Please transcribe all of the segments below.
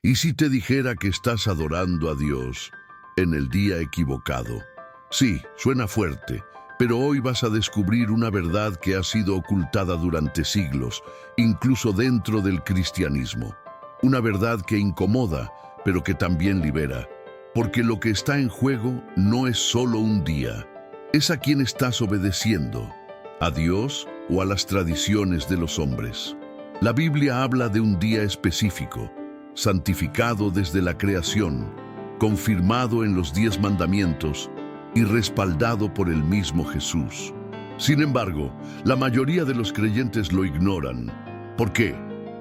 ¿Y si te dijera que estás adorando a Dios en el día equivocado? Sí, suena fuerte, pero hoy vas a descubrir una verdad que ha sido ocultada durante siglos, incluso dentro del cristianismo. Una verdad que incomoda, pero que también libera. Porque lo que está en juego no es solo un día. Es a quien estás obedeciendo, a Dios o a las tradiciones de los hombres. La Biblia habla de un día específico, santificado desde la creación, confirmado en los 10 mandamientos y respaldado por el mismo Jesús. Sin embargo, la mayoría de los creyentes lo ignoran. ¿Por qué?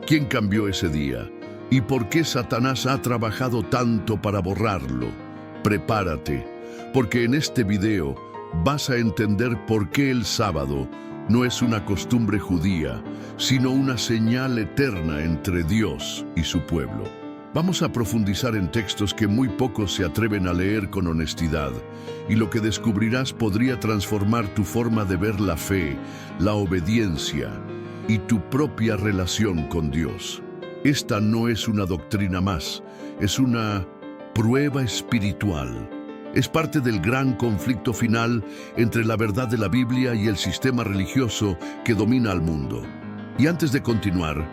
¿Quién cambió ese día? ¿Y por qué Satanás ha trabajado tanto para borrarlo? Prepárate, porque en este video vas a entender por qué el sábado no es una costumbre judía, sino una señal eterna entre Dios y su pueblo. Vamos a profundizar en textos que muy pocos se atreven a leer con honestidad, y lo que descubrirás podría transformar tu forma de ver la fe, la obediencia y tu propia relación con Dios. Esta no es una doctrina más, es una prueba espiritual. Es parte del gran conflicto final entre la verdad de la Biblia y el sistema religioso que domina al mundo. Y antes de continuar,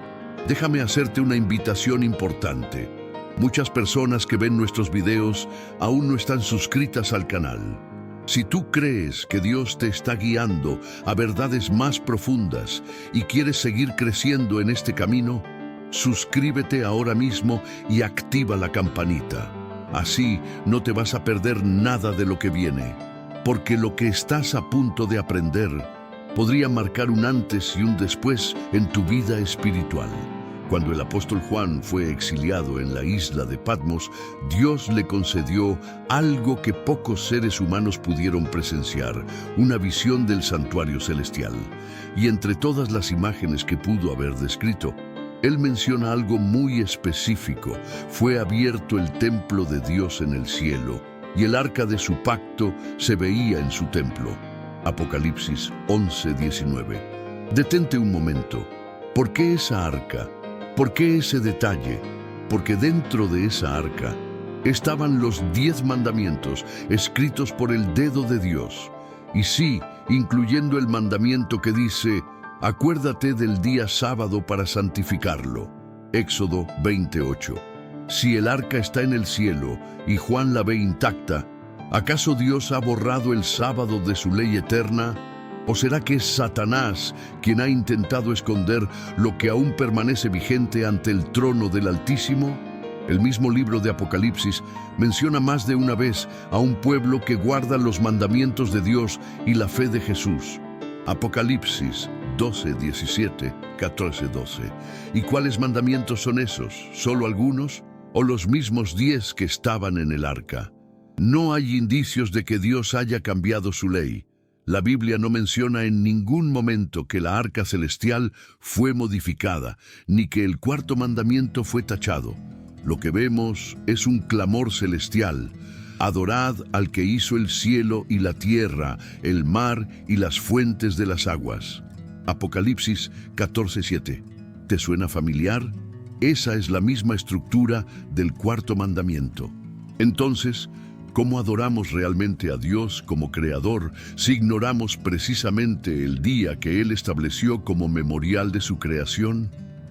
déjame hacerte una invitación importante. Muchas personas que ven nuestros videos aún no están suscritas al canal. Si tú crees que Dios te está guiando a verdades más profundas y quieres seguir creciendo en este camino, suscríbete ahora mismo y activa la campanita. Así no te vas a perder nada de lo que viene, porque lo que estás a punto de aprender podría marcar un antes y un después en tu vida espiritual. Cuando el apóstol Juan fue exiliado en la isla de Patmos, Dios le concedió algo que pocos seres humanos pudieron presenciar, una visión del santuario celestial. Y entre todas las imágenes que pudo haber descrito, él menciona algo muy específico. Fue abierto el templo de Dios en el cielo, y el arca de su pacto se veía en su templo. Apocalipsis 11:19. Detente un momento. ¿Por qué esa arca? ¿Por qué ese detalle? Porque dentro de esa arca estaban los 10 mandamientos escritos por el dedo de Dios. Y sí, incluyendo el mandamiento que dice: acuérdate del día sábado para santificarlo. Éxodo 20:8. Si el arca está en el cielo y Juan la ve intacta, ¿acaso Dios ha borrado el sábado de su ley eterna? ¿O será que es Satanás quien ha intentado esconder lo que aún permanece vigente ante el trono del Altísimo? El mismo libro de Apocalipsis menciona más de una vez a un pueblo que guarda los mandamientos de Dios y la fe de Jesús. Apocalipsis 12:17, 14:12. ¿Y cuáles mandamientos son esos? ¿Solo algunos? ¿O los mismos 10 que estaban en el arca? No hay indicios de que Dios haya cambiado su ley. La Biblia no menciona en ningún momento que la arca celestial fue modificada, ni que el cuarto mandamiento fue tachado. Lo que vemos es un clamor celestial: adorad al que hizo el cielo y la tierra, el mar y las fuentes de las aguas. Apocalipsis 14:7. ¿Te suena familiar? Esa es la misma estructura del cuarto mandamiento. Entonces, ¿cómo adoramos realmente a Dios como Creador si ignoramos precisamente el día que Él estableció como memorial de su creación?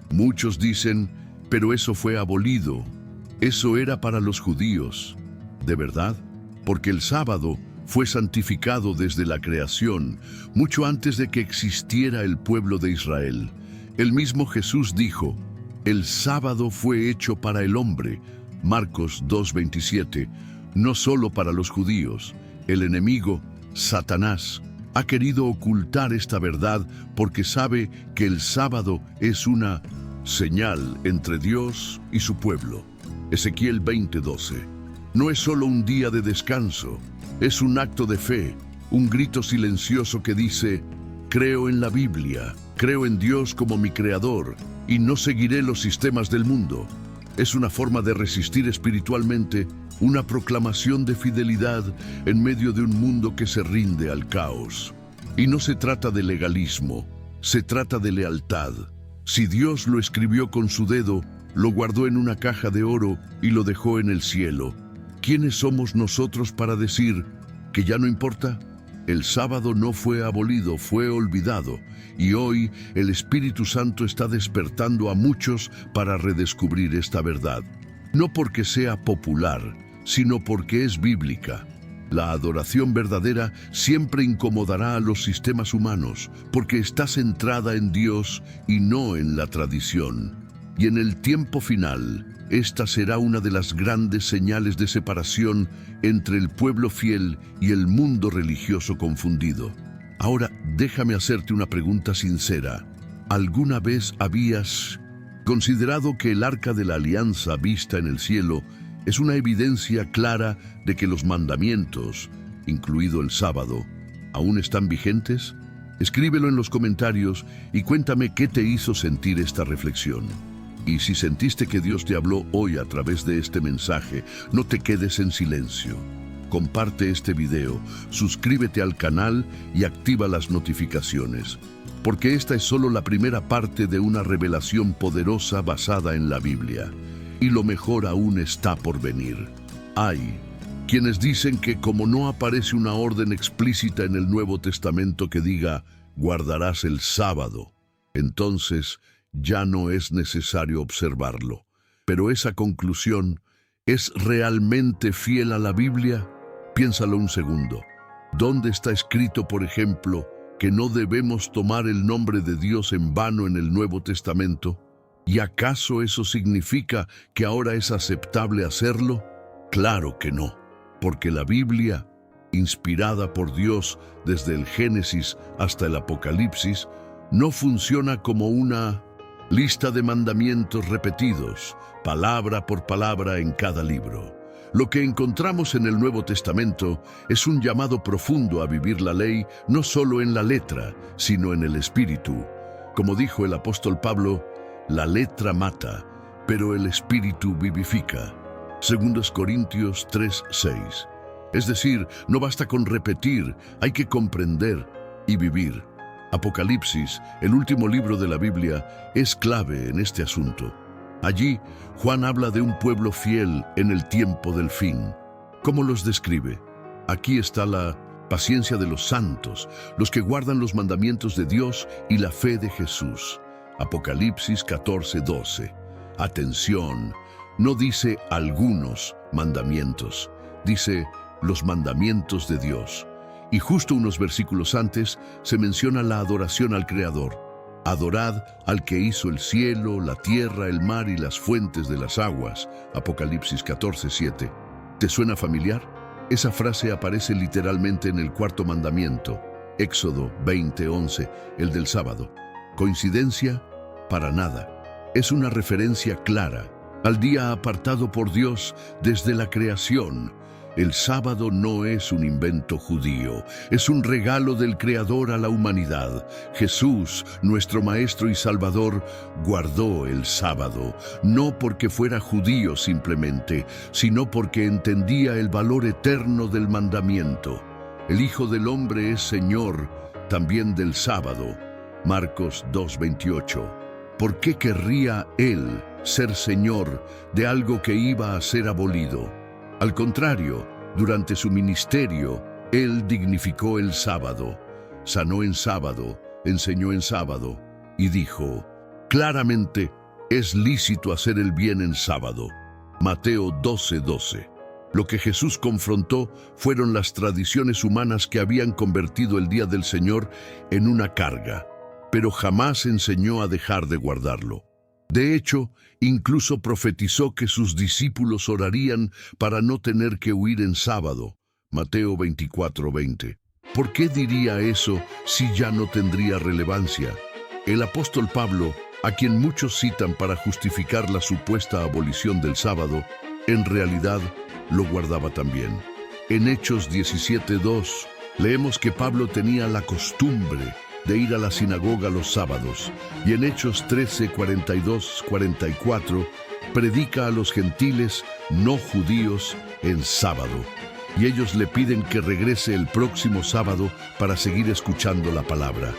Muchos dicen: pero eso fue abolido. Eso era para los judíos. ¿De verdad? Porque el sábado fue santificado desde la creación, mucho antes de que existiera el pueblo de Israel. El mismo Jesús dijo: el sábado fue hecho para el hombre. Marcos 2:27. No solo para los judíos. El enemigo, Satanás, ha querido ocultar esta verdad porque sabe que el sábado es una señal entre Dios y su pueblo. Ezequiel 20:12. No es solo un día de descanso, es un acto de fe, un grito silencioso que dice: creo en la Biblia, creo en Dios como mi creador y no seguiré los sistemas del mundo. Es una forma de resistir espiritualmente, una proclamación de fidelidad en medio de un mundo que se rinde al caos. Y no se trata de legalismo, se trata de lealtad. Si Dios lo escribió con su dedo, lo guardó en una caja de oro y lo dejó en el cielo. ¿Quiénes somos nosotros para decir que ya no importa? El sábado no fue abolido, fue olvidado, y hoy el Espíritu Santo está despertando a muchos para redescubrir esta verdad. No porque sea popular, sino porque es bíblica. La adoración verdadera siempre incomodará a los sistemas humanos, porque está centrada en Dios y no en la tradición. Y en el tiempo final, esta será una de las grandes señales de separación entre el pueblo fiel y el mundo religioso confundido. Ahora, déjame hacerte una pregunta sincera. ¿Alguna vez habías considerado que el Arca de la Alianza vista en el cielo es una evidencia clara de que los mandamientos, incluido el sábado, aún están vigentes? Escríbelo en los comentarios y cuéntame qué te hizo sentir esta reflexión. Y si sentiste que Dios te habló hoy a través de este mensaje, no te quedes en silencio. Comparte este video, suscríbete al canal y activa las notificaciones, porque esta es solo la primera parte de una revelación poderosa basada en la Biblia. Y lo mejor aún está por venir. Hay quienes dicen que como no aparece una orden explícita en el Nuevo Testamento que diga, guardarás el sábado, entonces ya no es necesario observarlo. Pero esa conclusión, ¿es realmente fiel a la Biblia? Piénsalo un segundo. ¿Dónde está escrito, por ejemplo, que no debemos tomar el nombre de Dios en vano en el Nuevo Testamento? ¿Y acaso eso significa que ahora es aceptable hacerlo? Claro que no, porque la Biblia, inspirada por Dios desde el Génesis hasta el Apocalipsis, no funciona como una lista de mandamientos repetidos, palabra por palabra en cada libro. Lo que encontramos en el Nuevo Testamento es un llamado profundo a vivir la ley no solo en la letra, sino en el espíritu. Como dijo el apóstol Pablo, la letra mata, pero el espíritu vivifica. 2 Corintios 3:6. Es decir, no basta con repetir, hay que comprender y vivir. Apocalipsis, el último libro de la Biblia, es clave en este asunto. Allí, Juan habla de un pueblo fiel en el tiempo del fin. ¿Cómo los describe? Aquí está la paciencia de los santos, los que guardan los mandamientos de Dios y la fe de Jesús. Apocalipsis 14:12. Atención, no dice algunos mandamientos, dice los mandamientos de Dios. Y justo unos versículos antes se menciona la adoración al Creador. Adorad al que hizo el cielo, la tierra, el mar y las fuentes de las aguas. Apocalipsis 14:7. ¿Te suena familiar? Esa frase aparece literalmente en el cuarto mandamiento, Éxodo 20:11, el del sábado. ¿Coincidencia? Para nada. Es una referencia clara al día apartado por Dios desde la creación. El sábado no es un invento judío, es un regalo del Creador a la humanidad. Jesús, nuestro Maestro y Salvador, guardó el sábado, no porque fuera judío simplemente, sino porque entendía el valor eterno del mandamiento. El Hijo del Hombre es Señor también del sábado. Marcos 2:28. ¿Por qué querría Él ser Señor de algo que iba a ser abolido? Al contrario, durante su ministerio, Él dignificó el sábado, sanó en sábado, enseñó en sábado y dijo, claramente, es lícito hacer el bien en sábado. Mateo 12:12. Lo que Jesús confrontó fueron las tradiciones humanas que habían convertido el día del Señor en una carga, pero jamás enseñó a dejar de guardarlo. De hecho, incluso profetizó que sus discípulos orarían para no tener que huir en sábado. Mateo 24:20. ¿Por qué diría eso si ya no tendría relevancia? El apóstol Pablo, a quien muchos citan para justificar la supuesta abolición del sábado, en realidad lo guardaba también. En Hechos 17:2, leemos que Pablo tenía la costumbre de ir a la sinagoga los sábados, y en Hechos 13:42-44 predica a los gentiles no judíos en sábado, y ellos le piden que regrese el próximo sábado para seguir escuchando la palabra.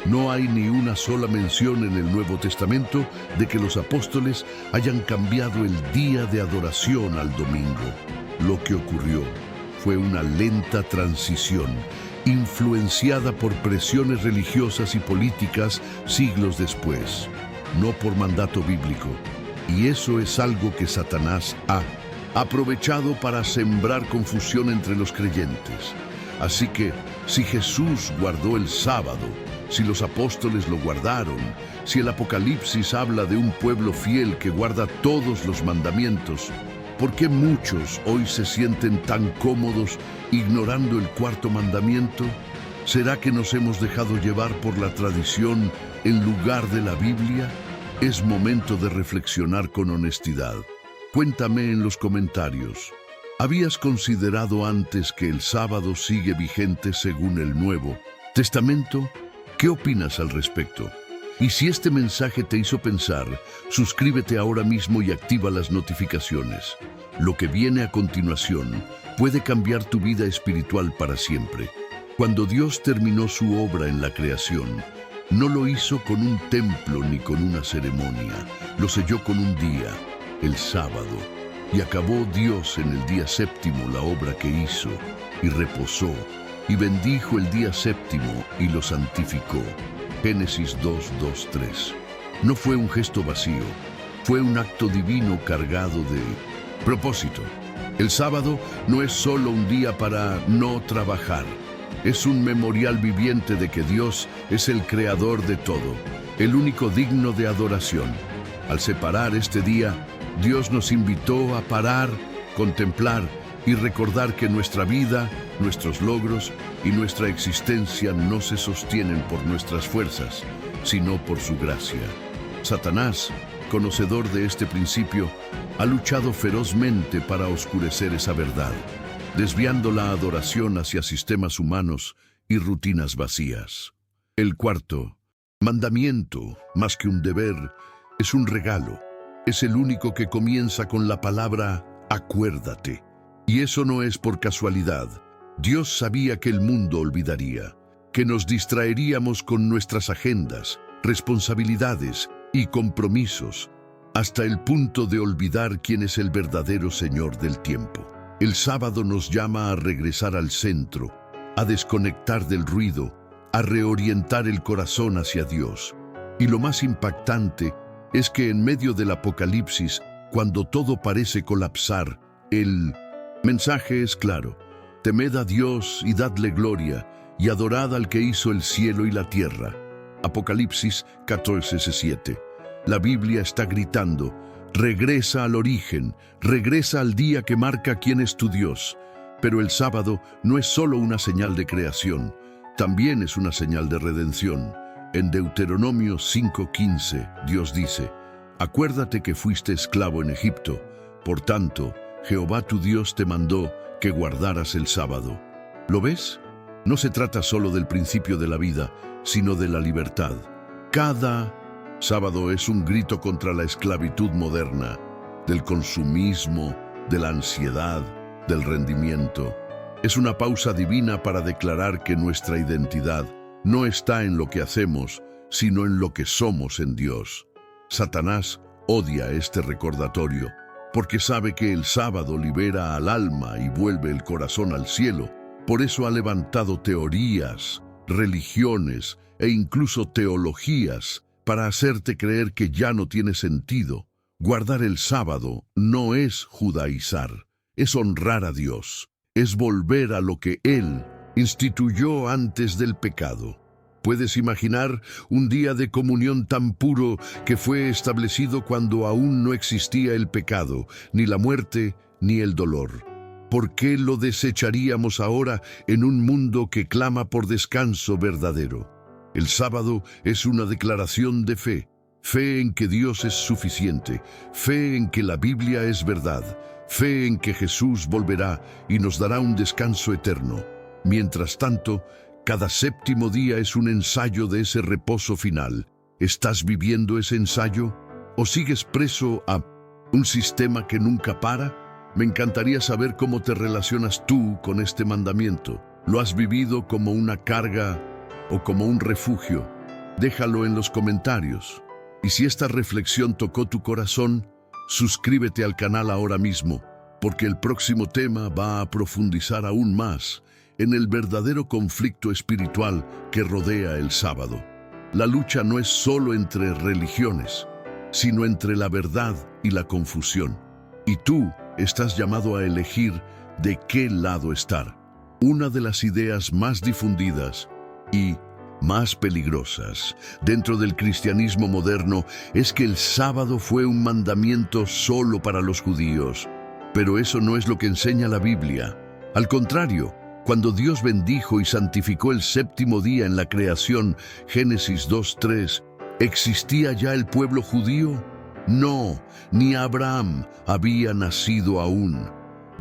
No hay ni una sola mención en el Nuevo Testamento de que los apóstoles hayan cambiado el día de adoración al domingo. Lo que ocurrió fue una lenta transición, influenciada por presiones religiosas y políticas siglos después, no por mandato bíblico. Y eso es algo que Satanás ha aprovechado para sembrar confusión entre los creyentes. Así que, si Jesús guardó el sábado, si los apóstoles lo guardaron, si el Apocalipsis habla de un pueblo fiel que guarda todos los mandamientos, ¿por qué muchos hoy se sienten tan cómodos ignorando el cuarto mandamiento? ¿Será que nos hemos dejado llevar por la tradición en lugar de la Biblia? Es momento de reflexionar con honestidad. Cuéntame en los comentarios. ¿Habías considerado antes que el sábado sigue vigente según el Nuevo Testamento? ¿Qué opinas al respecto? Y si este mensaje te hizo pensar, suscríbete ahora mismo y activa las notificaciones. Lo que viene a continuación puede cambiar tu vida espiritual para siempre. Cuando Dios terminó su obra en la creación, no lo hizo con un templo ni con una ceremonia. Lo selló con un día, el sábado. Y acabó Dios en el día séptimo la obra que hizo, y reposó, y bendijo el día séptimo y lo santificó. Génesis 2:2-3. No fue un gesto vacío, fue un acto divino cargado de propósito. El sábado no es solo un día para no trabajar, es un memorial viviente de que Dios es el creador de todo, el único digno de adoración. Al separar este día, Dios nos invitó a parar, contemplar y recordar que nuestra vida, nuestros logros y nuestra existencia no se sostienen por nuestras fuerzas, sino por su gracia. Satanás, conocedor de este principio, ha luchado ferozmente para oscurecer esa verdad, desviando la adoración hacia sistemas humanos y rutinas vacías. El cuarto mandamiento, más que un deber, es un regalo. Es el único que comienza con la palabra acuérdate. Y eso no es por casualidad. Dios sabía que el mundo olvidaría, que nos distraeríamos con nuestras agendas, responsabilidades y compromisos, hasta el punto de olvidar quién es el verdadero Señor del tiempo. El sábado nos llama a regresar al centro, a desconectar del ruido, a reorientar el corazón hacia Dios. Y lo más impactante es que en medio del Apocalipsis, cuando todo parece colapsar, el mensaje es claro: temed a Dios y dadle gloria, y adorad al que hizo el cielo y la tierra. Apocalipsis 14:7. La Biblia está gritando: regresa al origen, regresa al día que marca quién es tu Dios. Pero el sábado no es solo una señal de creación, también es una señal de redención. En Deuteronomio 5:15, Dios dice: acuérdate que fuiste esclavo en Egipto, por tanto, Jehová tu Dios te mandó que guardaras el sábado. ¿Lo ves? No se trata solo del principio de la vida, sino de la libertad. Cada sábado es un grito contra la esclavitud moderna, del consumismo, de la ansiedad, del rendimiento. Es una pausa divina para declarar que nuestra identidad no está en lo que hacemos, sino en lo que somos en Dios. Satanás odia este recordatorio, porque sabe que el sábado libera al alma y vuelve el corazón al cielo. Por eso ha levantado teorías, religiones e incluso teologías para hacerte creer que ya no tiene sentido. Guardar el sábado no es judaizar, es honrar a Dios, es volver a lo que Él instituyó antes del pecado. ¿Puedes imaginar un día de comunión tan puro que fue establecido cuando aún no existía el pecado, ni la muerte, ni el dolor? ¿Por qué lo desecharíamos ahora en un mundo que clama por descanso verdadero? El sábado es una declaración de fe, fe en que Dios es suficiente, fe en que la Biblia es verdad, fe en que Jesús volverá y nos dará un descanso eterno. Mientras tanto, cada séptimo día es un ensayo de ese reposo final. ¿Estás viviendo ese ensayo? ¿O sigues preso a un sistema que nunca para? Me encantaría saber cómo te relacionas tú con este mandamiento. ¿Lo has vivido como una carga o como un refugio? Déjalo en los comentarios. Y si esta reflexión tocó tu corazón, suscríbete al canal ahora mismo, porque el próximo tema va a profundizar aún más en el verdadero conflicto espiritual que rodea el sábado. La lucha no es solo entre religiones, sino entre la verdad y la confusión. Y tú estás llamado a elegir de qué lado estar. Una de las ideas más difundidas y más peligrosas dentro del cristianismo moderno es que el sábado fue un mandamiento solo para los judíos. Pero eso no es lo que enseña la Biblia. Al contrario, cuando Dios bendijo y santificó el séptimo día en la creación, Génesis 2:3, ¿existía ya el pueblo judío? No, ni Abraham había nacido aún.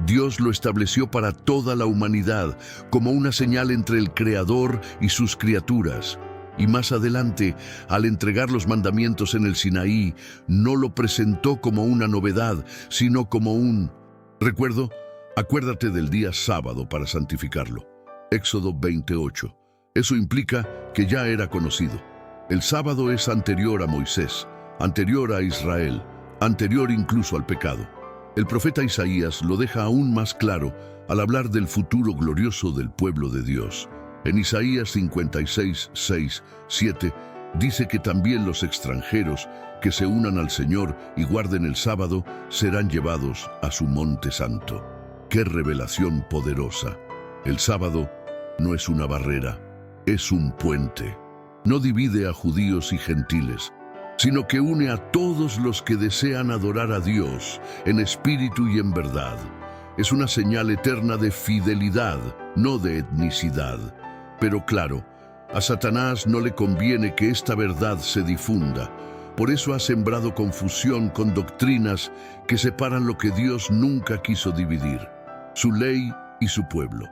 Dios lo estableció para toda la humanidad como una señal entre el Creador y sus criaturas. Y más adelante, al entregar los mandamientos en el Sinaí, no lo presentó como una novedad, sino como un recuerdo. Acuérdate del día sábado para santificarlo. Éxodo 28. Eso implica que ya era conocido. El sábado es anterior a Moisés, anterior a Israel, anterior incluso al pecado. El profeta Isaías lo deja aún más claro al hablar del futuro glorioso del pueblo de Dios. En Isaías 56, 6, 7, dice que también los extranjeros que se unan al Señor y guarden el sábado serán llevados a su monte santo. ¡Qué revelación poderosa! El sábado no es una barrera, es un puente. No divide a judíos y gentiles, sino que une a todos los que desean adorar a Dios en espíritu y en verdad. Es una señal eterna de fidelidad, no de etnicidad. Pero claro, a Satanás no le conviene que esta verdad se difunda. Por eso ha sembrado confusión con doctrinas que separan lo que Dios nunca quiso dividir: su ley y su pueblo.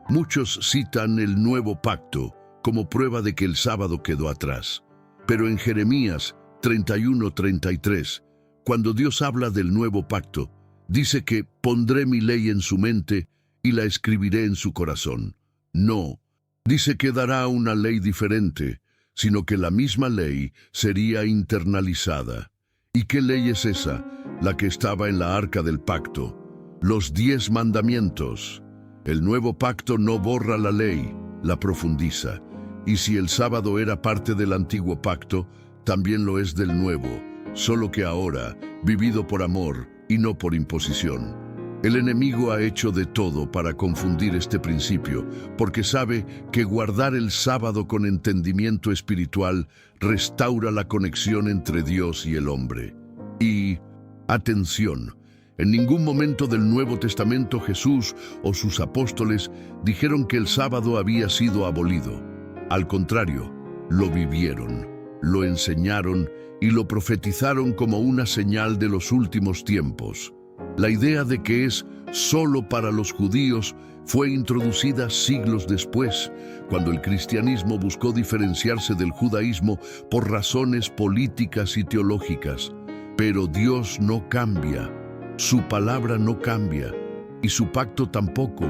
Muchos citan el nuevo pacto como prueba de que el sábado quedó atrás. Pero en Jeremías 31:33, cuando Dios habla del nuevo pacto, dice que pondré mi ley en su mente y la escribiré en su corazón. No, dice que dará una ley diferente, sino que la misma ley sería internalizada. ¿Y qué ley es esa? La que estaba en la arca del pacto. Los 10 mandamientos. El nuevo pacto no borra la ley, la profundiza. Y si el sábado era parte del antiguo pacto, también lo es del nuevo, solo que ahora, vivido por amor y no por imposición. El enemigo ha hecho de todo para confundir este principio, porque sabe que guardar el sábado con entendimiento espiritual restaura la conexión entre Dios y el hombre. Y, atención, en ningún momento del Nuevo Testamento Jesús o sus apóstoles dijeron que el sábado había sido abolido. Al contrario, lo vivieron, lo enseñaron y lo profetizaron como una señal de los últimos tiempos. La idea de que es solo para los judíos fue introducida siglos después, cuando el cristianismo buscó diferenciarse del judaísmo por razones políticas y teológicas. Pero Dios no cambia, su palabra no cambia, y su pacto tampoco.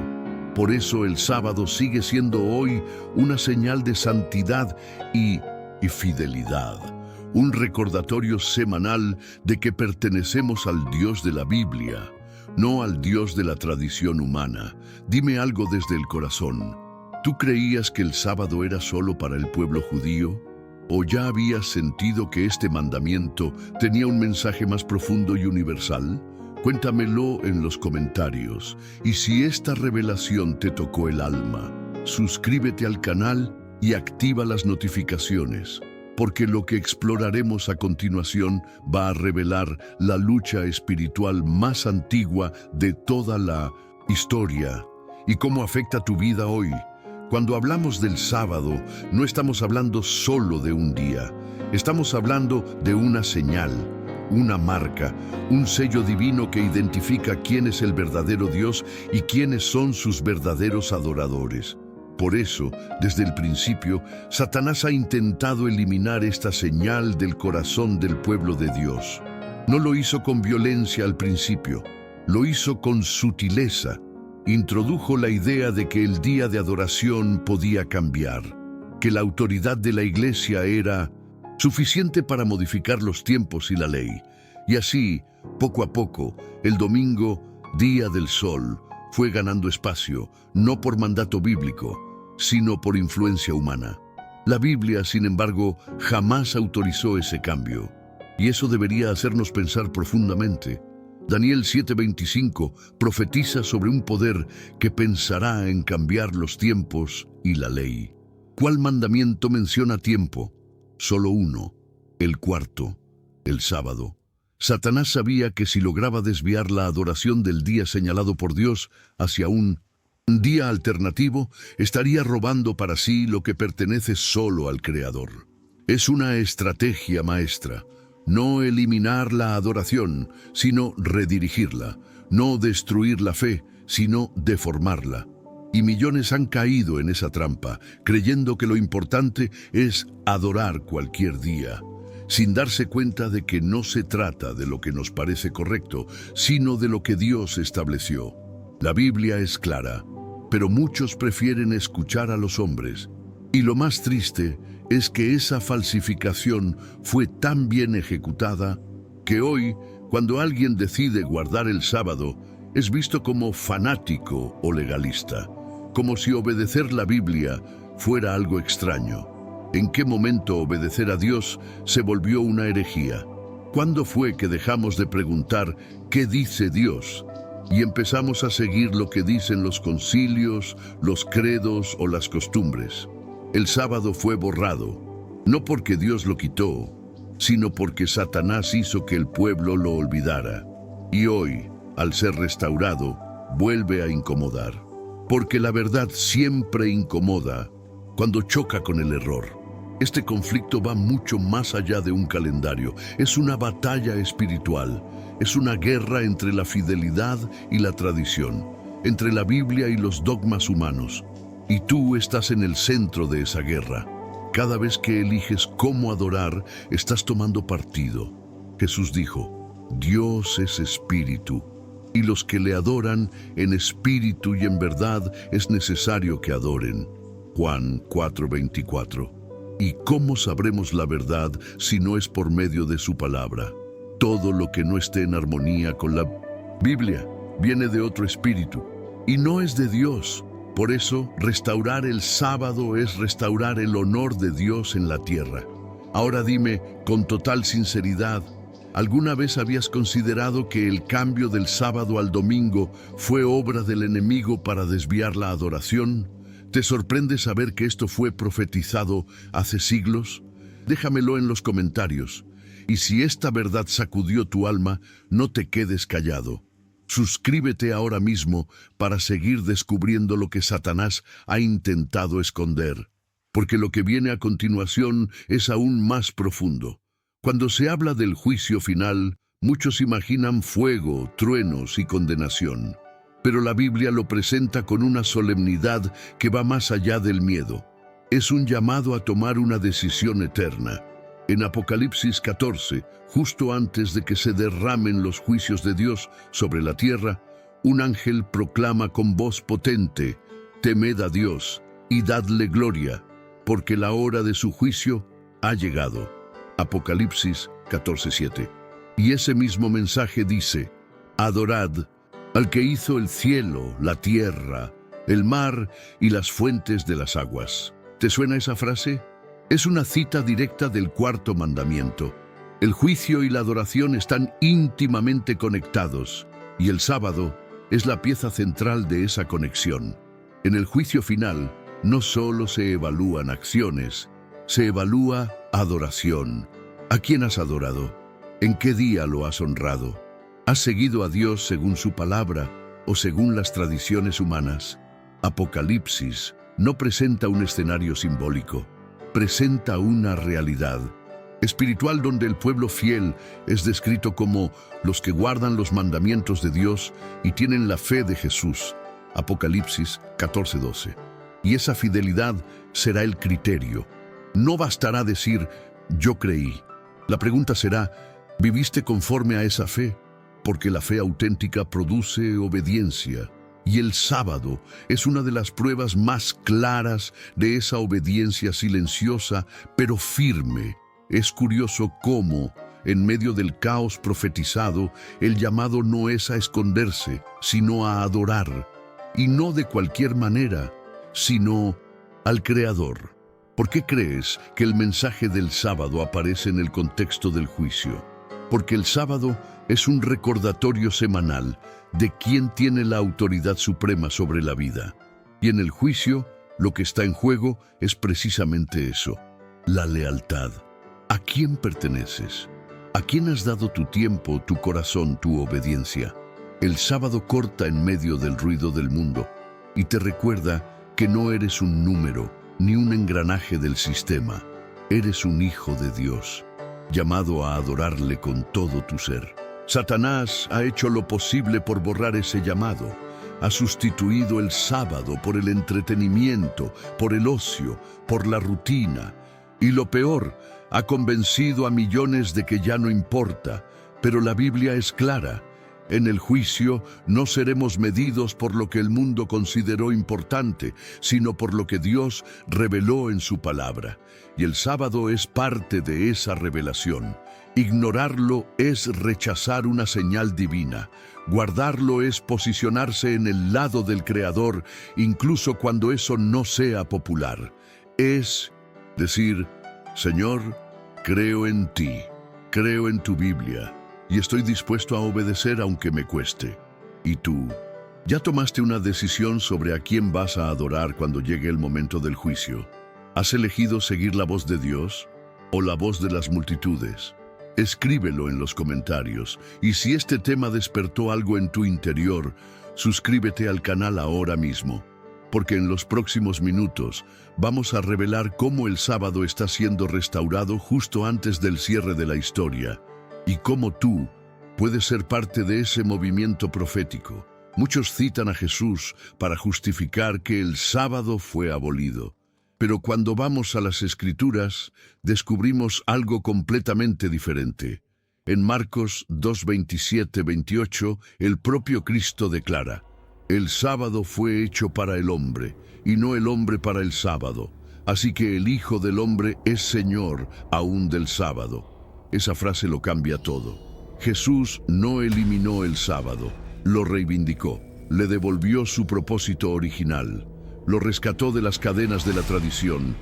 Por eso el sábado sigue siendo hoy una señal de santidad y fidelidad. Un recordatorio semanal de que pertenecemos al Dios de la Biblia, no al Dios de la tradición humana. Dime algo desde el corazón. ¿Tú creías que el sábado era solo para el pueblo judío? ¿O ya habías sentido que este mandamiento tenía un mensaje más profundo y universal? Cuéntamelo en los comentarios. Y si esta revelación te tocó el alma, suscríbete al canal y activa las notificaciones, porque lo que exploraremos a continuación va a revelar la lucha espiritual más antigua de toda la historia y cómo afecta tu vida hoy. Cuando hablamos del sábado, no estamos hablando solo de un día, estamos hablando de una señal, una marca, un sello divino que identifica quién es el verdadero Dios y quiénes son sus verdaderos adoradores. Por eso, desde el principio, Satanás ha intentado eliminar esta señal del corazón del pueblo de Dios. No lo hizo con violencia al principio, lo hizo con sutileza. Introdujo la idea de que el día de adoración podía cambiar. que la autoridad de la Iglesia era suficiente para modificar los tiempos y la ley. Y así, poco a poco, el domingo, Día del Sol, fue ganando espacio, no por mandato bíblico, sino por influencia humana. La Biblia, sin embargo, jamás autorizó ese cambio. Y eso debería hacernos pensar profundamente. Daniel 7:25 profetiza sobre un poder que pensará en cambiar los tiempos y la ley. ¿Cuál mandamiento menciona tiempo? Solo uno, el cuarto, el sábado. Satanás sabía que si lograba desviar la adoración del día señalado por Dios hacia un día alternativo, estaría robando para sí lo que pertenece solo al Creador. Es una estrategia maestra. No eliminar la adoración, sino redirigirla. No destruir la fe, sino deformarla. Y millones han caído en esa trampa, creyendo que lo importante es adorar cualquier día, sin darse cuenta de que no se trata de lo que nos parece correcto, sino de lo que Dios estableció. La Biblia es clara, pero muchos prefieren escuchar a los hombres. Y lo más triste es que esa falsificación fue tan bien ejecutada que hoy, cuando alguien decide guardar el sábado, es visto como fanático o legalista, como si obedecer la Biblia fuera algo extraño. ¿En qué momento obedecer a Dios se volvió una herejía? ¿Cuándo fue que dejamos de preguntar qué dice Dios y empezamos a seguir lo que dicen los concilios, los credos o las costumbres? El sábado fue borrado, no porque Dios lo quitó, sino porque Satanás hizo que el pueblo lo olvidara. Y hoy, al ser restaurado, vuelve a incomodar. Porque la verdad siempre incomoda cuando choca con el error. Este conflicto va mucho más allá de un calendario. Es una batalla espiritual. Es una guerra entre la fidelidad y la tradición, entre la Biblia y los dogmas humanos. Y tú estás en el centro de esa guerra. Cada vez que eliges cómo adorar, estás tomando partido. Jesús dijo, Dios es espíritu, y los que le adoran en espíritu y en verdad es necesario que adoren. Juan 4:24. ¿Y cómo sabremos la verdad si no es por medio de su palabra? Todo lo que no esté en armonía con la Biblia viene de otro espíritu, y no es de Dios. Por eso, restaurar el sábado es restaurar el honor de Dios en la tierra. Ahora dime, con total sinceridad, ¿alguna vez habías considerado que el cambio del sábado al domingo fue obra del enemigo para desviar la adoración? ¿Te sorprende saber que esto fue profetizado hace siglos? Déjamelo en los comentarios. Y si esta verdad sacudió tu alma, no te quedes callado. Suscríbete ahora mismo para seguir descubriendo lo que Satanás ha intentado esconder, porque lo que viene a continuación es aún más profundo. Cuando se habla del juicio final, muchos imaginan fuego, truenos y condenación, pero la Biblia lo presenta con una solemnidad que va más allá del miedo. Es un llamado a tomar una decisión eterna. En Apocalipsis 14, justo antes de que se derramen los juicios de Dios sobre la tierra, un ángel proclama con voz potente, «Temed a Dios y dadle gloria, porque la hora de su juicio ha llegado». Apocalipsis 14:7. Y ese mismo mensaje dice, «Adorad al que hizo el cielo, la tierra, el mar y las fuentes de las aguas». ¿Te suena esa frase? Es una cita directa del cuarto mandamiento. El juicio y la adoración están íntimamente conectados, y el sábado es la pieza central de esa conexión. En el juicio final, no solo se evalúan acciones, se evalúa adoración. ¿A quién has adorado? ¿En qué día lo has honrado? ¿Has seguido a Dios según su palabra o según las tradiciones humanas? Apocalipsis no presenta un escenario simbólico, presenta una realidad espiritual donde el pueblo fiel es descrito como los que guardan los mandamientos de Dios y tienen la fe de Jesús. Apocalipsis 14:12. Y esa fidelidad será el criterio. No bastará decir, yo creí. La pregunta será, ¿viviste conforme a esa fe? Porque la fe auténtica produce obediencia. Y el sábado es una de las pruebas más claras de esa obediencia silenciosa pero firme. Es curioso cómo, en medio del caos profetizado, el llamado no es a esconderse, sino a adorar. Y no de cualquier manera, sino al Creador. ¿Por qué crees que el mensaje del sábado aparece en el contexto del juicio? Porque el sábado es un recordatorio semanal de quién tiene la autoridad suprema sobre la vida. Y en el juicio, lo que está en juego es precisamente eso, la lealtad. ¿A quién perteneces? ¿A quién has dado tu tiempo, tu corazón, tu obediencia? El sábado corta en medio del ruido del mundo y te recuerda que no eres un número ni un engranaje del sistema. Eres un hijo de Dios, llamado a adorarle con todo tu ser. Satanás ha hecho lo posible por borrar ese llamado. Ha sustituido el sábado por el entretenimiento, por el ocio, por la rutina. Y lo peor, ha convencido a millones de que ya no importa. Pero la Biblia es clara. En el juicio no seremos medidos por lo que el mundo consideró importante, sino por lo que Dios reveló en su palabra. Y el sábado es parte de esa revelación. Ignorarlo es rechazar una señal divina. Guardarlo es posicionarse en el lado del Creador, incluso cuando eso no sea popular. Es decir, Señor, creo en ti, creo en tu Biblia, y estoy dispuesto a obedecer aunque me cueste. ¿Y tú? ¿Ya tomaste una decisión sobre a quién vas a adorar cuando llegue el momento del juicio? ¿Has elegido seguir la voz de Dios o la voz de las multitudes? Escríbelo en los comentarios, y si este tema despertó algo en tu interior, suscríbete al canal ahora mismo, porque en los próximos minutos vamos a revelar cómo el sábado está siendo restaurado justo antes del cierre de la historia, y cómo tú puedes ser parte de ese movimiento profético. Muchos citan a Jesús para justificar que el sábado fue abolido. Pero cuando vamos a las Escrituras, descubrimos algo completamente diferente. En Marcos 2:27-28, el propio Cristo declara: el sábado fue hecho para el hombre, y no el hombre para el sábado. Así que el Hijo del Hombre es Señor aún del sábado. Esa frase lo cambia todo. Jesús no eliminó el sábado, lo reivindicó, le devolvió su propósito original. Lo rescató de las cadenas de la tradición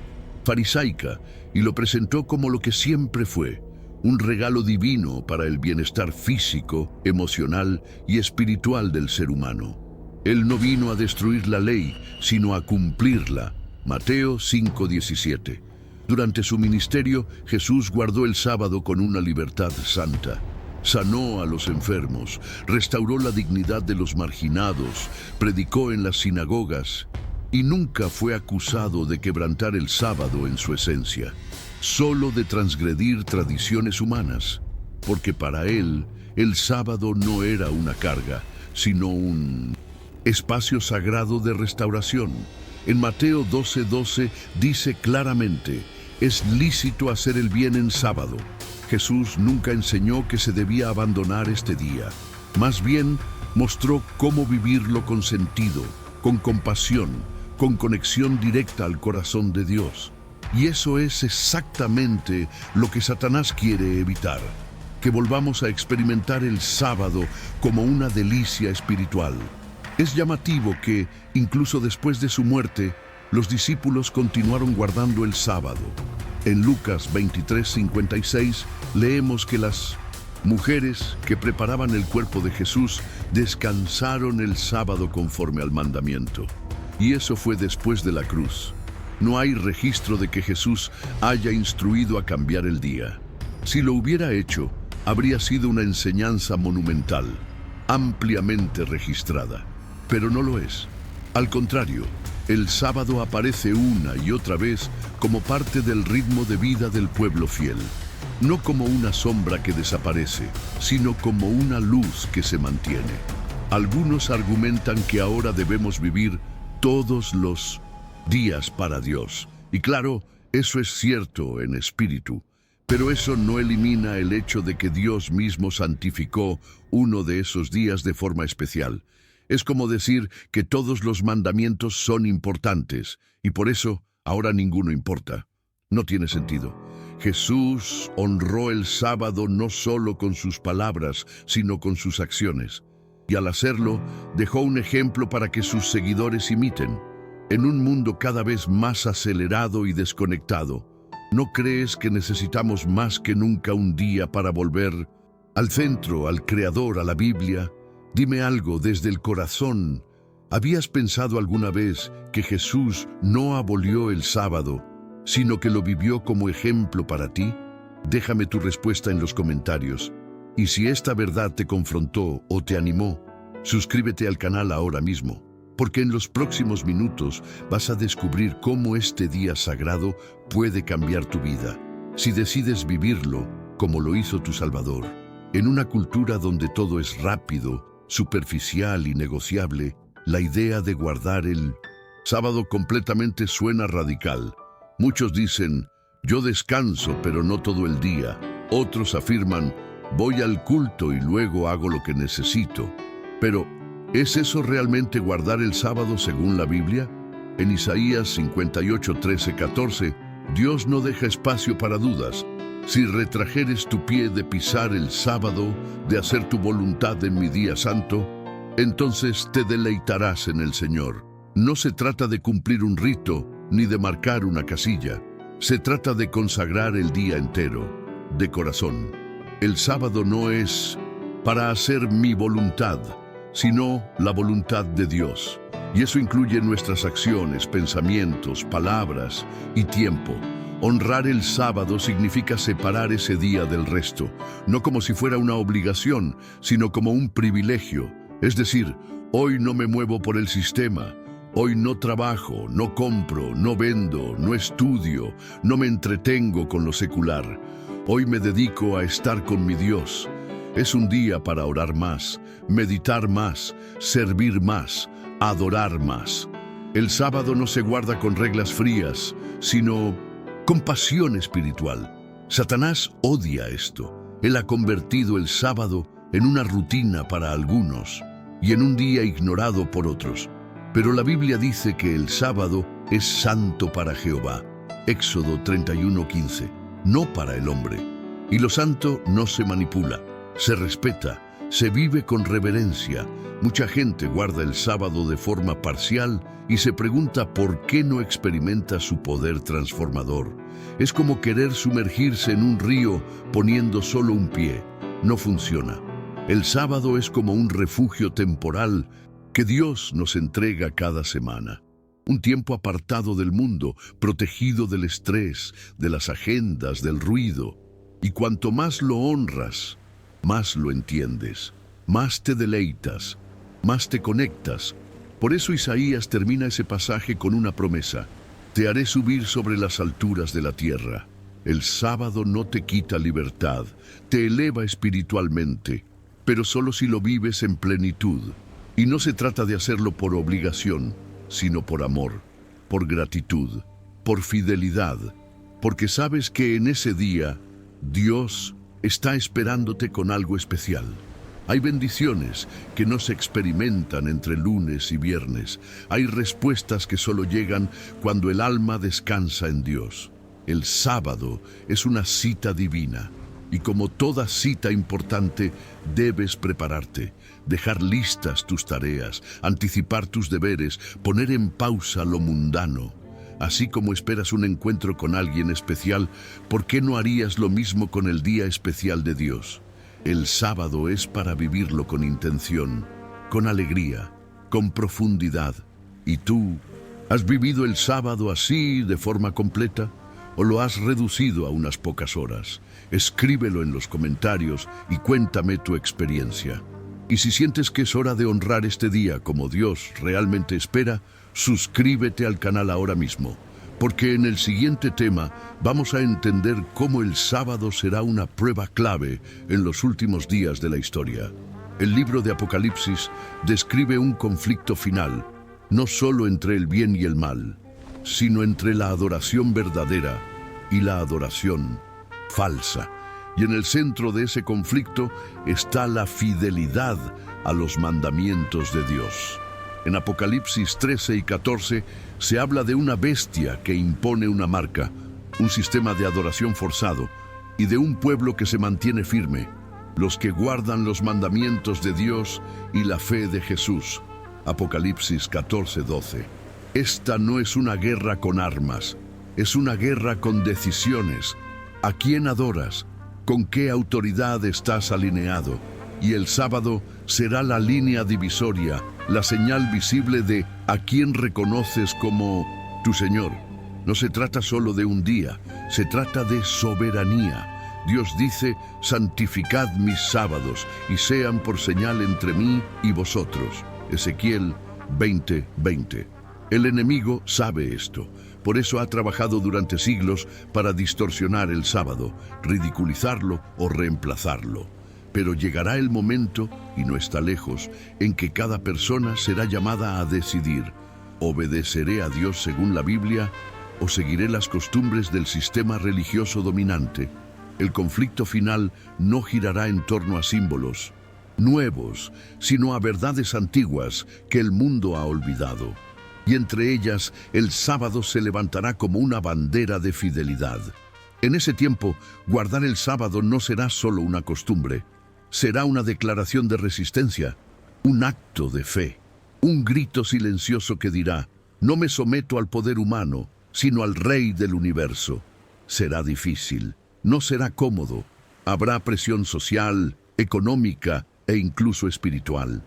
farisaica y lo presentó como lo que siempre fue, un regalo divino para el bienestar físico, emocional y espiritual del ser humano. Él no vino a destruir la ley, sino a cumplirla. Mateo 5:17. Durante su ministerio, Jesús guardó el sábado con una libertad santa. Sanó a los enfermos, restauró la dignidad de los marginados, predicó en las sinagogas y nunca fue acusado de quebrantar el sábado en su esencia, solo de transgredir tradiciones humanas, porque para él el sábado no era una carga, sino un espacio sagrado de restauración. En Mateo 12:12 dice claramente: es lícito hacer el bien en sábado. Jesús nunca enseñó que se debía abandonar este día. Más bien, mostró cómo vivirlo con sentido, con compasión, con conexión directa al corazón de Dios. Y eso es exactamente lo que Satanás quiere evitar, que volvamos a experimentar el sábado como una delicia espiritual. Es llamativo que, incluso después de su muerte, los discípulos continuaron guardando el sábado. En Lucas 23:56 leemos que las mujeres que preparaban el cuerpo de Jesús descansaron el sábado conforme al mandamiento. Y eso fue después de la cruz. No hay registro de que Jesús haya instruido a cambiar el día. Si lo hubiera hecho, habría sido una enseñanza monumental, ampliamente registrada. Pero no lo es. Al contrario, el sábado aparece una y otra vez como parte del ritmo de vida del pueblo fiel. No como una sombra que desaparece, sino como una luz que se mantiene. Algunos argumentan que ahora debemos vivir todos los días para Dios. Y claro, eso es cierto en espíritu, pero eso no elimina el hecho de que Dios mismo santificó uno de esos días de forma especial. Es como decir que todos los mandamientos son importantes y por eso ahora ninguno importa. No tiene sentido. Jesús honró el sábado no solo con sus palabras, sino con sus acciones. Y al hacerlo, dejó un ejemplo para que sus seguidores imiten. En un mundo cada vez más acelerado y desconectado, ¿no crees que necesitamos más que nunca un día para volver al centro, al Creador, a la Biblia? Dime algo desde el corazón. ¿Habías pensado alguna vez que Jesús no abolió el sábado, sino que lo vivió como ejemplo para ti? Déjame tu respuesta en los comentarios. Y si esta verdad te confrontó o te animó, suscríbete al canal ahora mismo, porque en los próximos minutos vas a descubrir cómo este día sagrado puede cambiar tu vida, si decides vivirlo como lo hizo tu Salvador. En una cultura donde todo es rápido, superficial y negociable, la idea de guardar el sábado completamente suena radical. Muchos dicen, yo descanso pero no todo el día. Otros afirman, voy al culto y luego hago lo que necesito. Pero, ¿es eso realmente guardar el sábado según la Biblia? En Isaías 58, 13, 14, Dios no deja espacio para dudas. Si retrajeres tu pie de pisar el sábado, de hacer tu voluntad en mi día santo, entonces te deleitarás en el Señor. No se trata de cumplir un rito, ni de marcar una casilla. Se trata de consagrar el día entero, de corazón. El sábado no es para hacer mi voluntad, sino la voluntad de Dios. Y eso incluye nuestras acciones, pensamientos, palabras y tiempo. Honrar el sábado significa separar ese día del resto, no como si fuera una obligación, sino como un privilegio. Es decir, hoy no me muevo por el sistema, hoy no trabajo, no compro, no vendo, no estudio, no me entretengo con lo secular. Hoy me dedico a estar con mi Dios. Es un día para orar más, meditar más, servir más, adorar más. El sábado no se guarda con reglas frías, sino con pasión espiritual. Satanás odia esto. Él ha convertido el sábado en una rutina para algunos y en un día ignorado por otros. Pero la Biblia dice que el sábado es santo para Jehová. Éxodo 31:15. No para el hombre. Y lo santo no se manipula, se respeta, se vive con reverencia. Mucha gente guarda el sábado de forma parcial y se pregunta por qué no experimenta su poder transformador. Es como querer sumergirse en un río poniendo solo un pie. No funciona. El sábado es como un refugio temporal que Dios nos entrega cada semana. Un tiempo apartado del mundo, protegido del estrés, de las agendas, del ruido. Y cuanto más lo honras, más lo entiendes, más te deleitas, más te conectas. Por eso Isaías termina ese pasaje con una promesa. Te haré subir sobre las alturas de la tierra. El sábado no te quita libertad, te eleva espiritualmente, pero solo si lo vives en plenitud. Y no se trata de hacerlo por obligación, sino por amor, por gratitud, por fidelidad, porque sabes que en ese día Dios está esperándote con algo especial. Hay bendiciones que no se experimentan entre lunes y viernes. Hay respuestas que solo llegan cuando el alma descansa en Dios. El sábado es una cita divina. Y como toda cita importante, debes prepararte, dejar listas tus tareas, anticipar tus deberes, poner en pausa lo mundano. Así como esperas un encuentro con alguien especial, ¿por qué no harías lo mismo con el día especial de Dios? El sábado es para vivirlo con intención, con alegría, con profundidad. ¿Y tú, has vivido el sábado así, de forma completa? ¿O lo has reducido a unas pocas horas? Escríbelo en los comentarios y cuéntame tu experiencia. Y si sientes que es hora de honrar este día como Dios realmente espera, suscríbete al canal ahora mismo, porque en el siguiente tema vamos a entender cómo el sábado será una prueba clave en los últimos días de la historia. El libro de Apocalipsis describe un conflicto final, no solo entre el bien y el mal, sino entre la adoración verdadera y la adoración falsa. Y en el centro de ese conflicto está la fidelidad a los mandamientos de Dios. En Apocalipsis 13 y 14 se habla de una bestia que impone una marca, un sistema de adoración forzado, y de un pueblo que se mantiene firme, los que guardan los mandamientos de Dios y la fe de Jesús. Apocalipsis 14:12. Esta no es una guerra con armas, es una guerra con decisiones. ¿A quién adoras? ¿Con qué autoridad estás alineado? Y el sábado será la línea divisoria, la señal visible de a quién reconoces como tu Señor. No se trata solo de un día, se trata de soberanía. Dios dice, santificad mis sábados y sean por señal entre mí y vosotros. Ezequiel 20:20. El enemigo sabe esto. Por eso ha trabajado durante siglos para distorsionar el sábado, ridiculizarlo o reemplazarlo. Pero llegará el momento, y no está lejos, en que cada persona será llamada a decidir: ¿obedeceré a Dios según la Biblia o seguiré las costumbres del sistema religioso dominante? El conflicto final no girará en torno a símbolos nuevos, sino a verdades antiguas que el mundo ha olvidado. Y entre ellas, el sábado se levantará como una bandera de fidelidad. En ese tiempo, guardar el sábado no será solo una costumbre, será una declaración de resistencia, un acto de fe, un grito silencioso que dirá: no me someto al poder humano, sino al Rey del universo. Será difícil, no será cómodo, habrá presión social, económica e incluso espiritual.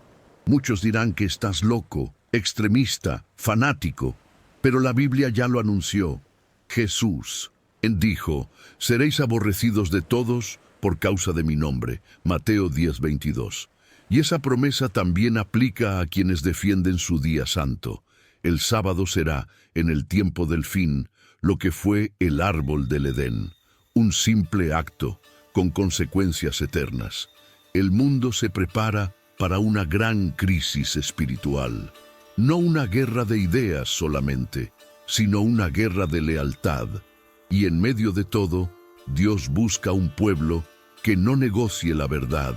Muchos dirán que estás loco, extremista, fanático, pero la Biblia ya lo anunció. Jesús dijo: seréis aborrecidos de todos por causa de mi nombre. Mateo 10:22. Y esa promesa también aplica a quienes defienden su día santo. El sábado será, en el tiempo del fin, lo que fue el árbol del Edén, un simple acto con consecuencias eternas. El mundo se prepara para una gran crisis espiritual. No una guerra de ideas solamente, sino una guerra de lealtad. Y en medio de todo, Dios busca un pueblo que no negocie la verdad,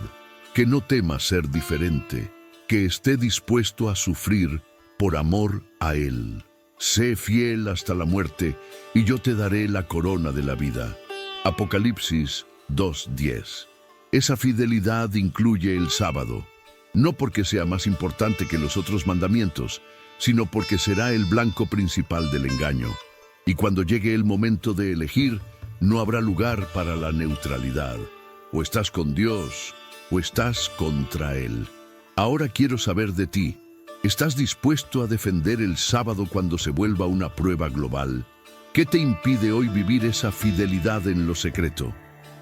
que no tema ser diferente, que esté dispuesto a sufrir por amor a Él. Sé fiel hasta la muerte, y yo te daré la corona de la vida. Apocalipsis 2:10. Esa fidelidad incluye el sábado, no porque sea más importante que los otros mandamientos, sino porque será el blanco principal del engaño. Y cuando llegue el momento de elegir, no habrá lugar para la neutralidad. O estás con Dios, o estás contra Él. Ahora quiero saber de ti. ¿Estás dispuesto a defender el sábado cuando se vuelva una prueba global? ¿Qué te impide hoy vivir esa fidelidad en lo secreto?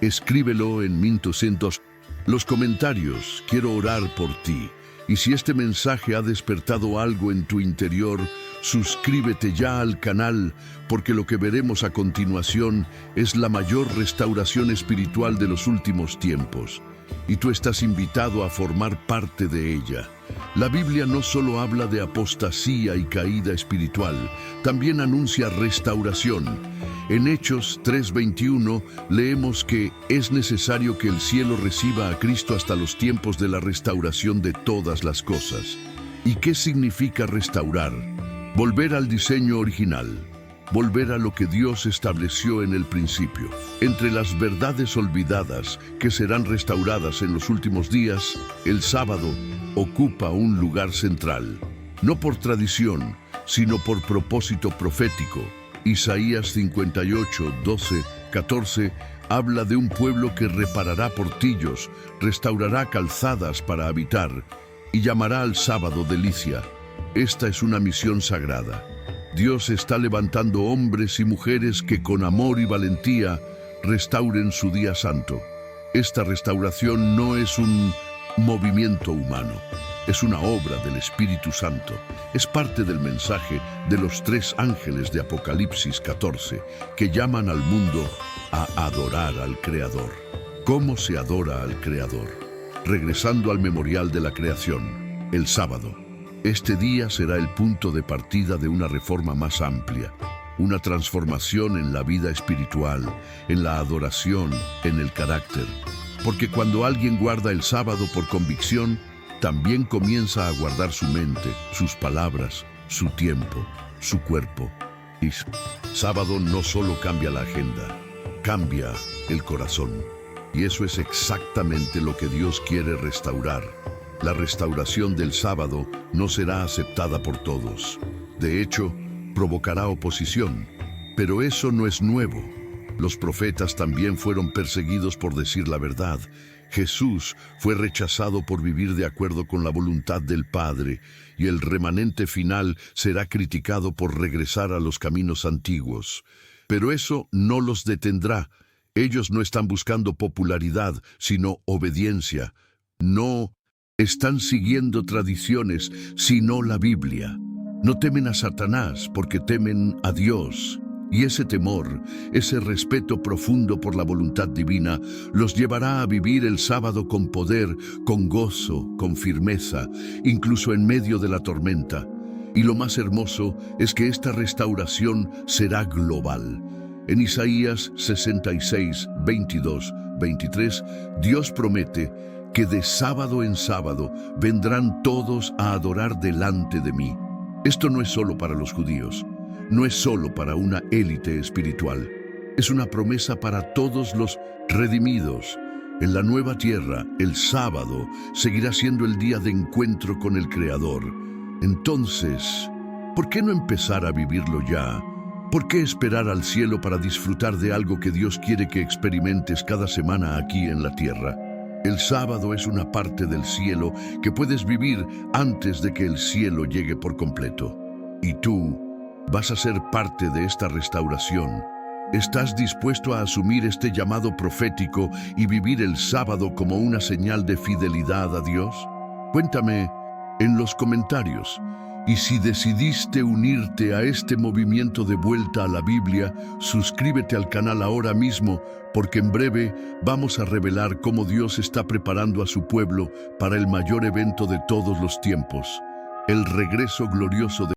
Escríbelo en Mintucintos. Los comentarios, quiero orar por ti. Y si este mensaje ha despertado algo en tu interior, suscríbete ya al canal, porque lo que veremos a continuación es la mayor restauración espiritual de los últimos tiempos. Y tú estás invitado a formar parte de ella. La Biblia no solo habla de apostasía y caída espiritual, también anuncia restauración. En Hechos 3:21 leemos que es necesario que el cielo reciba a Cristo hasta los tiempos de la restauración de todas las cosas. ¿Y qué significa restaurar? Volver al diseño original, volver a lo que Dios estableció en el principio. Entre las verdades olvidadas que serán restauradas en los últimos días, el sábado ocupa un lugar central, no por tradición, sino por propósito profético. Isaías 58, 12, 14 habla de un pueblo que reparará portillos, restaurará calzadas para habitar y llamará al sábado delicia. Esta es una misión sagrada. Dios está levantando hombres y mujeres que con amor y valentía restauren su día santo. Esta restauración no es un movimiento humano, es una obra del Espíritu Santo. Es parte del mensaje de los 3 ángeles de Apocalipsis 14, que llaman al mundo a adorar al Creador. ¿Cómo se adora al Creador? Regresando al memorial de la creación, el sábado. Este día será el punto de partida de una reforma más amplia, una transformación en la vida espiritual, en la adoración, en el carácter. Porque cuando alguien guarda el sábado por convicción, también comienza a guardar su mente, sus palabras, su tiempo, su cuerpo. Y sábado no solo cambia la agenda, cambia el corazón. Y eso es exactamente lo que Dios quiere restaurar. La restauración del sábado no será aceptada por todos. De hecho, provocará oposición. Pero eso no es nuevo. Los profetas también fueron perseguidos por decir la verdad. Jesús fue rechazado por vivir de acuerdo con la voluntad del Padre, y el remanente final será criticado por regresar a los caminos antiguos. Pero eso no los detendrá. Ellos no están buscando popularidad, sino obediencia. No están siguiendo tradiciones, sino la Biblia. No temen a Satanás porque temen a Dios. Y ese temor, ese respeto profundo por la voluntad divina, los llevará a vivir el sábado con poder, con gozo, con firmeza, incluso en medio de la tormenta. Y lo más hermoso es que esta restauración será global. En Isaías 66, 22, 23, Dios promete que de sábado en sábado vendrán todos a adorar delante de mí. Esto no es solo para los judíos. No es solo para una élite espiritual, es una promesa para todos los redimidos. En la nueva tierra, el sábado seguirá siendo el día de encuentro con el Creador. Entonces, ¿por qué no empezar a vivirlo ya? ¿Por qué esperar al cielo para disfrutar de algo que Dios quiere que experimentes cada semana aquí en la tierra? El sábado es una parte del cielo que puedes vivir antes de que el cielo llegue por completo. Y tú vas a ser parte de esta restauración. ¿Estás dispuesto a asumir este llamado profético y vivir el sábado como una señal de fidelidad a Dios? Cuéntame en los comentarios. Y si decidiste unirte a este movimiento de vuelta a la Biblia, suscríbete al canal ahora mismo, porque en breve vamos a revelar cómo Dios está preparando a su pueblo para el mayor evento de todos los tiempos, el regreso glorioso de